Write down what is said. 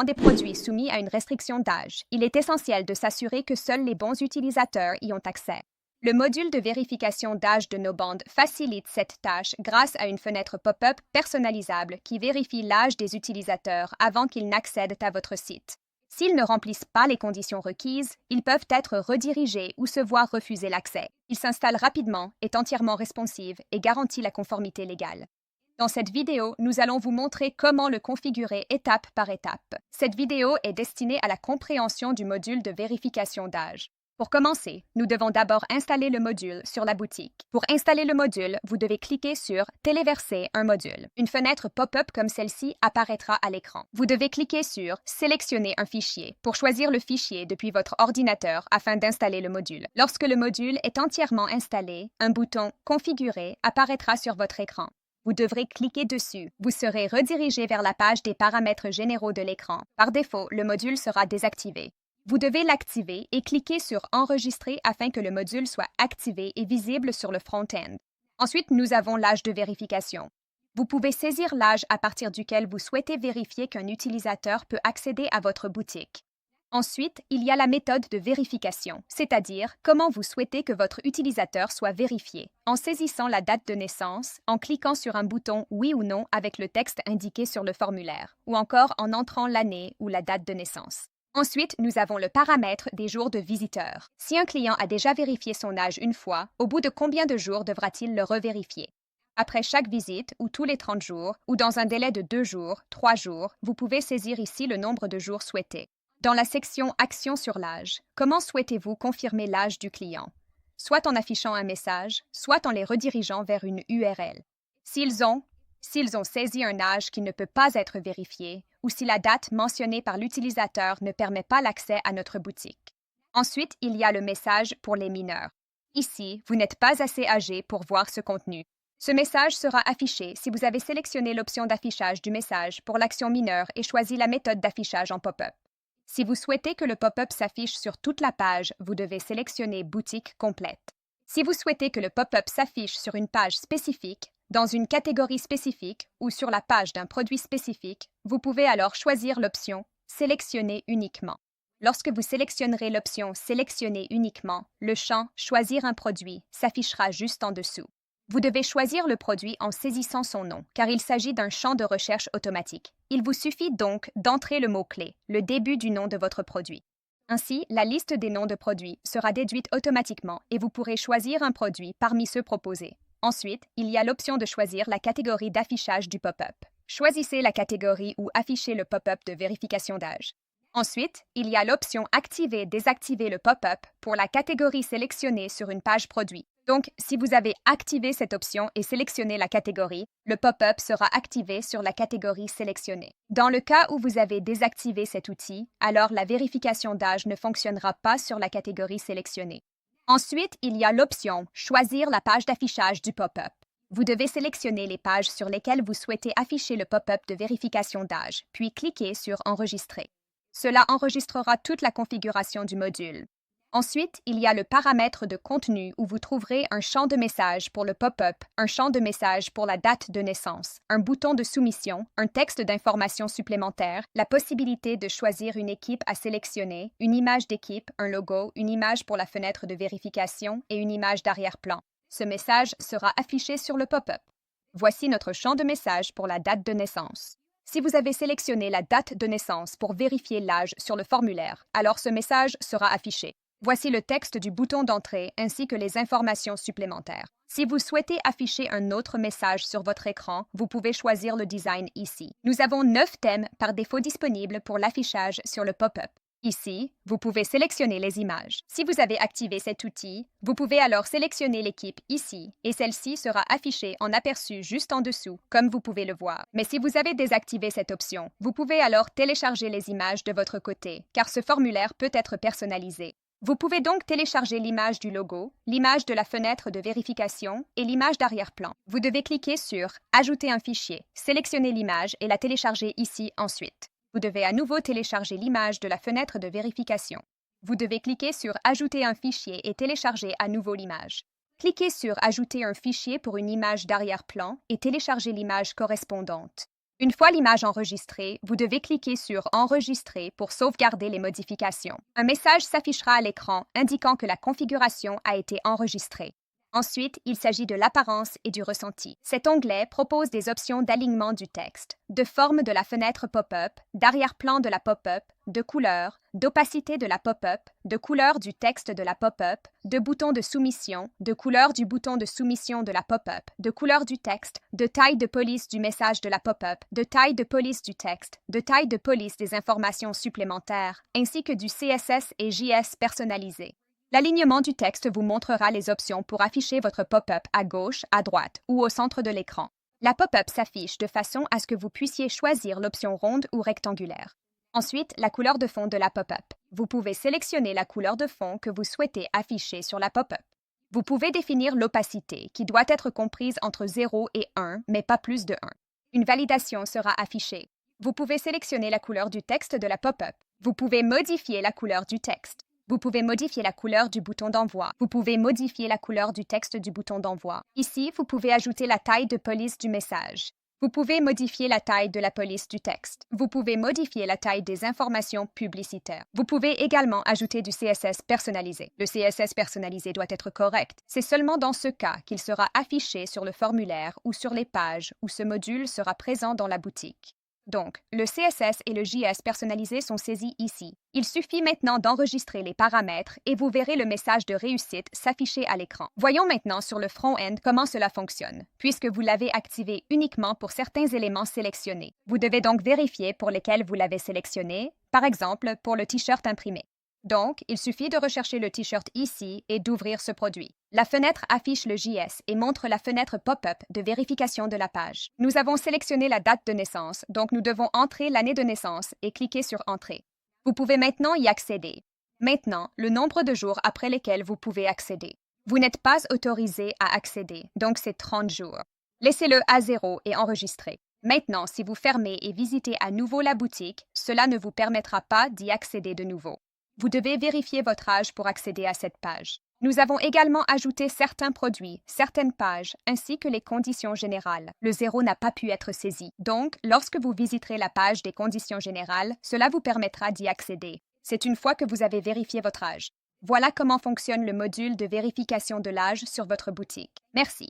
des produits soumis à une restriction d'âge, il est essentiel de s'assurer que seuls les bons utilisateurs y ont accès. Le module de vérification d'âge de NoBond facilite cette tâche grâce à une fenêtre pop-up personnalisable qui vérifie l'âge des utilisateurs avant qu'ils n'accèdent à votre site. S'ils ne remplissent pas les conditions requises, ils peuvent être redirigés ou se voir refuser l'accès. Il s'installe rapidement, est entièrement responsive et garantit la conformité légale. Dans cette vidéo, nous allons vous montrer comment le configurer étape par étape. Cette vidéo est destinée à la compréhension du module de vérification d'âge. Pour commencer, nous devons d'abord installer le module sur la boutique. Pour installer le module, vous devez cliquer sur « Téléverser un module ». Une fenêtre pop-up comme celle-ci apparaîtra à l'écran. Vous devez cliquer sur « Sélectionner un fichier » pour choisir le fichier depuis votre ordinateur afin d'installer le module. Lorsque le module est entièrement installé, un bouton « Configurer » apparaîtra sur votre écran. Vous devrez cliquer dessus. Vous serez redirigé vers la page des paramètres généraux de l'écran. Par défaut, le module sera désactivé. Vous devez l'activer et cliquer sur « Enregistrer » afin que le module soit activé et visible sur le front-end. Ensuite, nous avons l'âge de vérification. Vous pouvez saisir l'âge à partir duquel vous souhaitez vérifier qu'un utilisateur peut accéder à votre boutique. Ensuite, il y a la méthode de vérification, c'est-à-dire comment vous souhaitez que votre utilisateur soit vérifié, en saisissant la date de naissance, en cliquant sur un bouton « Oui » ou « Non » avec le texte indiqué sur le formulaire, ou encore en entrant l'année ou la date de naissance. Ensuite, nous avons le paramètre des jours de visiteur. Si un client a déjà vérifié son âge une fois, au bout de combien de jours devra-t-il le revérifier? Après chaque visite, ou tous les 30 jours, ou dans un délai de 2 jours, 3 jours, vous pouvez saisir ici le nombre de jours souhaités. Dans la section « Action sur l'âge », comment souhaitez-vous confirmer l'âge du client? Soit en affichant un message, soit en les redirigeant vers une URL. S'ils ont saisi un âge qui ne peut pas être vérifié, ou si la date mentionnée par l'utilisateur ne permet pas l'accès à notre boutique. Ensuite, il y a le message pour les mineurs. Ici, vous n'êtes pas assez âgé pour voir ce contenu. Ce message sera affiché si vous avez sélectionné l'option d'affichage du message pour l'action mineure et choisi la méthode d'affichage en pop-up. Si vous souhaitez que le pop-up s'affiche sur toute la page, vous devez sélectionner « Boutique complète ». Si vous souhaitez que le pop-up s'affiche sur une page spécifique, dans une catégorie spécifique ou sur la page d'un produit spécifique, vous pouvez alors choisir l'option « Sélectionner uniquement ». Lorsque vous sélectionnerez l'option « Sélectionner uniquement », le champ « Choisir un produit » s'affichera juste en dessous. Vous devez choisir le produit en saisissant son nom, car il s'agit d'un champ de recherche automatique. Il vous suffit donc d'entrer le mot-clé, le début du nom de votre produit. Ainsi, la liste des noms de produits sera déduite automatiquement et vous pourrez choisir un produit parmi ceux proposés. Ensuite, il y a l'option de choisir la catégorie d'affichage du pop-up. Choisissez la catégorie où afficher le pop-up de vérification d'âge. Ensuite, il y a l'option « Activer/désactiver le pop-up » pour la catégorie sélectionnée sur une page produit. Donc, si vous avez activé cette option et sélectionné la catégorie, le pop-up sera activé sur la catégorie sélectionnée. Dans le cas où vous avez désactivé cet outil, alors la vérification d'âge ne fonctionnera pas sur la catégorie sélectionnée. Ensuite, il y a l'option « Choisir la page d'affichage du pop-up ». Vous devez sélectionner les pages sur lesquelles vous souhaitez afficher le pop-up de vérification d'âge, puis cliquer sur « Enregistrer ». Cela enregistrera toute la configuration du module. Ensuite, il y a le paramètre de contenu où vous trouverez un champ de message pour le pop-up, un champ de message pour la date de naissance, un bouton de soumission, un texte d'information supplémentaire, la possibilité de choisir une équipe à sélectionner, une image d'équipe, un logo, une image pour la fenêtre de vérification et une image d'arrière-plan. Ce message sera affiché sur le pop-up. Voici notre champ de message pour la date de naissance. Si vous avez sélectionné la date de naissance pour vérifier l'âge sur le formulaire, alors ce message sera affiché. Voici le texte du bouton d'entrée ainsi que les informations supplémentaires. Si vous souhaitez afficher un autre message sur votre écran, vous pouvez choisir le design ici. Nous avons 9 thèmes par défaut disponibles pour l'affichage sur le pop-up. Ici, vous pouvez sélectionner les images. Si vous avez activé cet outil, vous pouvez alors sélectionner l'équipe ici et celle-ci sera affichée en aperçu juste en dessous, comme vous pouvez le voir. Mais si vous avez désactivé cette option, vous pouvez alors télécharger les images de votre côté, car ce formulaire peut être personnalisé. Vous pouvez donc télécharger l'image du logo, l'image de la fenêtre de vérification et l'image d'arrière-plan. Vous devez cliquer sur « Ajouter un fichier », sélectionner l'image et la télécharger ici ensuite. Vous devez à nouveau télécharger l'image de la fenêtre de vérification. Vous devez cliquer sur « Ajouter un fichier » et télécharger à nouveau l'image. Cliquez sur « Ajouter un fichier » pour une image d'arrière-plan et téléchargez l'image correspondante. Une fois l'image enregistrée, vous devez cliquer sur Enregistrer pour sauvegarder les modifications. Un message s'affichera à l'écran indiquant que la configuration a été enregistrée. Ensuite, il s'agit de l'apparence et du ressenti. Cet onglet propose des options d'alignement du texte, de forme de la fenêtre pop-up, d'arrière-plan de la pop-up, de couleur, d'opacité de la pop-up, de couleur du texte de la pop-up, de bouton de soumission, de couleur du bouton de soumission de la pop-up, de couleur du texte, de taille de police du message de la pop-up, de taille de police du texte, de taille de police des informations supplémentaires, ainsi que du CSS et JS personnalisé. L'alignement du texte vous montrera les options pour afficher votre pop-up à gauche, à droite ou au centre de l'écran. La pop-up s'affiche de façon à ce que vous puissiez choisir l'option ronde ou rectangulaire. Ensuite, la couleur de fond de la pop-up. Vous pouvez sélectionner la couleur de fond que vous souhaitez afficher sur la pop-up. Vous pouvez définir l'opacité, qui doit être comprise entre 0 et 1, mais pas plus de 1. Une validation sera affichée. Vous pouvez sélectionner la couleur du texte de la pop-up. Vous pouvez modifier la couleur du texte. Vous pouvez modifier la couleur du bouton d'envoi. Vous pouvez modifier la couleur du texte du bouton d'envoi. Ici, vous pouvez ajouter la taille de police du message. Vous pouvez modifier la taille de la police du texte. Vous pouvez modifier la taille des informations publicitaires. Vous pouvez également ajouter du CSS personnalisé. Le CSS personnalisé doit être correct. C'est seulement dans ce cas qu'il sera affiché sur le formulaire ou sur les pages où ce module sera présent dans la boutique. Donc, le CSS et le JS personnalisé sont saisis ici. Il suffit maintenant d'enregistrer les paramètres et vous verrez le message de réussite s'afficher à l'écran. Voyons maintenant sur le front-end comment cela fonctionne, puisque vous l'avez activé uniquement pour certains éléments sélectionnés. Vous devez donc vérifier pour lesquels vous l'avez sélectionné, par exemple pour le t-shirt imprimé. Donc, il suffit de rechercher le t-shirt ici et d'ouvrir ce produit. La fenêtre affiche le JS et montre la fenêtre pop-up de vérification de la page. Nous avons sélectionné la date de naissance, donc nous devons entrer l'année de naissance et cliquer sur Entrée. Vous pouvez maintenant y accéder. Maintenant, le nombre de jours après lesquels vous pouvez accéder. Vous n'êtes pas autorisé à accéder, donc c'est 30 jours. Laissez-le à 0 et enregistrez. Maintenant, si vous fermez et visitez à nouveau la boutique, cela ne vous permettra pas d'y accéder de nouveau. Vous devez vérifier votre âge pour accéder à cette page. Nous avons également ajouté certains produits, certaines pages, ainsi que les conditions générales. Le 0 n'a pas pu être saisi. Donc, lorsque vous visiterez la page des conditions générales, cela vous permettra d'y accéder. C'est une fois que vous avez vérifié votre âge. Voilà comment fonctionne le module de vérification de l'âge sur votre boutique. Merci.